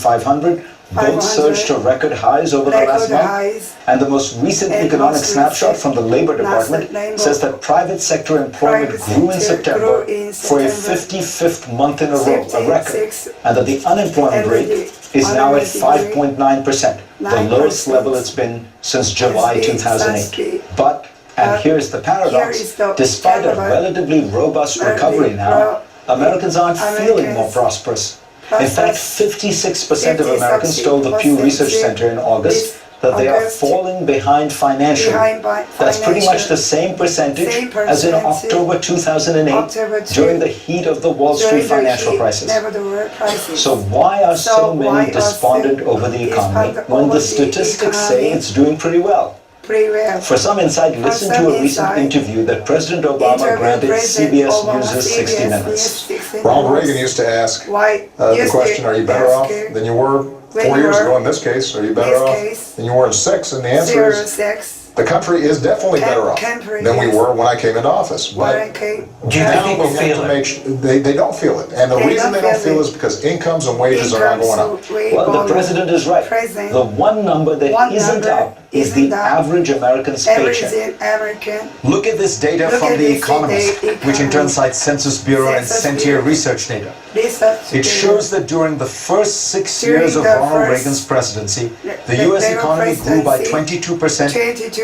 500, both surged to record highs over the last month, and the most recent economic snapshot from the Labor Department says that private sector employment grew in September for a 55th month in a row, a record, and that the unemployment rate is now at 5.9%, the lowest level it's been since July 2008. But, and here's the paradox, despite a relatively robust recovery now, Americans aren't feeling more prosperous. In fact, 56% of Americans told the Pew Research Center in August that they are falling behind financially. That's pretty much the same percentage as in October 2008 during the heat of the Wall Street financial crisis. So why are so many despondent over the economy when the statistics say it's doing pretty well? For some insight, listen to a recent interview that President Obama granted CBS News' 60 Minutes. Ronald Reagan used to ask the question, are you better off than you were 4 years ago in this case? Are you better off than you were in 6? And the answer is, the country is definitely better off than we were when I came into office. But do you think people feel it? They don't feel it. And the reason they don't feel it is because incomes and wages are not going up. Well, the president is right. The one number that isn't up is the average American's paycheck. Look at this data from The Economist, which in turn cites Census Bureau and Sentier research data. It shows that during the first 6 years of Ronald Reagan's presidency, the U.S. economy grew by 22%,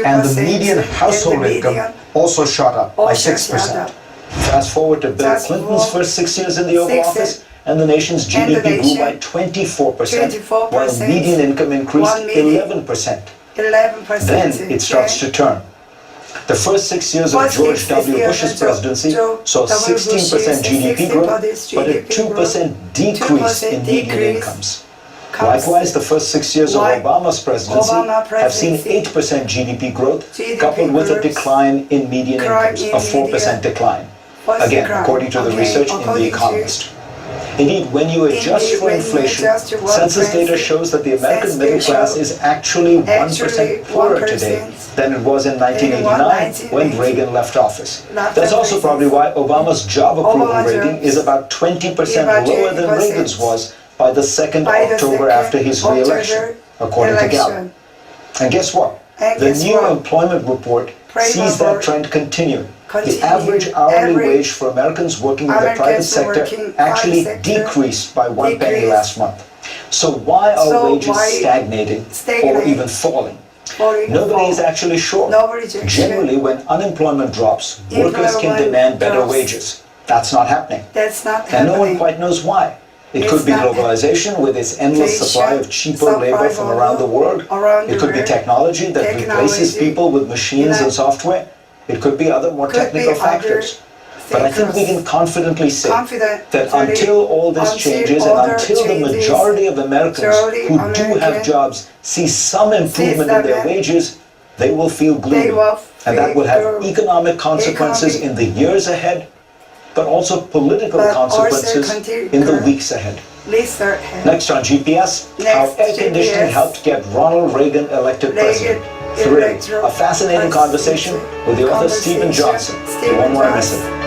and the median household income also shot up by 6%. Fast forward to Bill Clinton's first 6 years in the Oval Office, and the nation's GDP grew by 24%, while median income increased 11%. Then it starts to turn. The first 6 years of George W. Bush's presidency saw 16% GDP growth, but a 2% decrease in median incomes. Likewise, the first 6 years of Obama's presidency have seen 8% GDP growth, coupled with a decline in median incomes, a 4% decline. Again, according to the research in The Economist. Indeed, when you adjust for inflation, census data shows that the American middle class is actually 1% poorer today than it was in 1989 when Reagan left office. That's also probably why Obama's job approval rating is about 20% lower than Reagan's was by the 2nd October after his re-election, according to Gallup. And guess what? The new employment report sees that trend continue. The average hourly wage for Americans working in the private sector actually decreased by 1 penny last month. So why are wages stagnating or even falling? Nobody is actually sure. Generally, when unemployment drops, workers can demand better wages. That's not happening. And no one quite knows why. It could be globalization with its endless supply of cheaper labor from around the world. It could be technology that replaces people with machines and software. It could be other more technical factors. But I think we can confidently say that until all this changes and until the majority of Americans who do have jobs see some improvement in their wages, they will feel gloomy. And that will have economic consequences in the years ahead, but also political consequences in the weeks ahead. Next on GPS, how air conditioning helped get Ronald Reagan elected president. Thrilling. A fascinating conversation with the author Stephen Johnson. You won't want to miss it.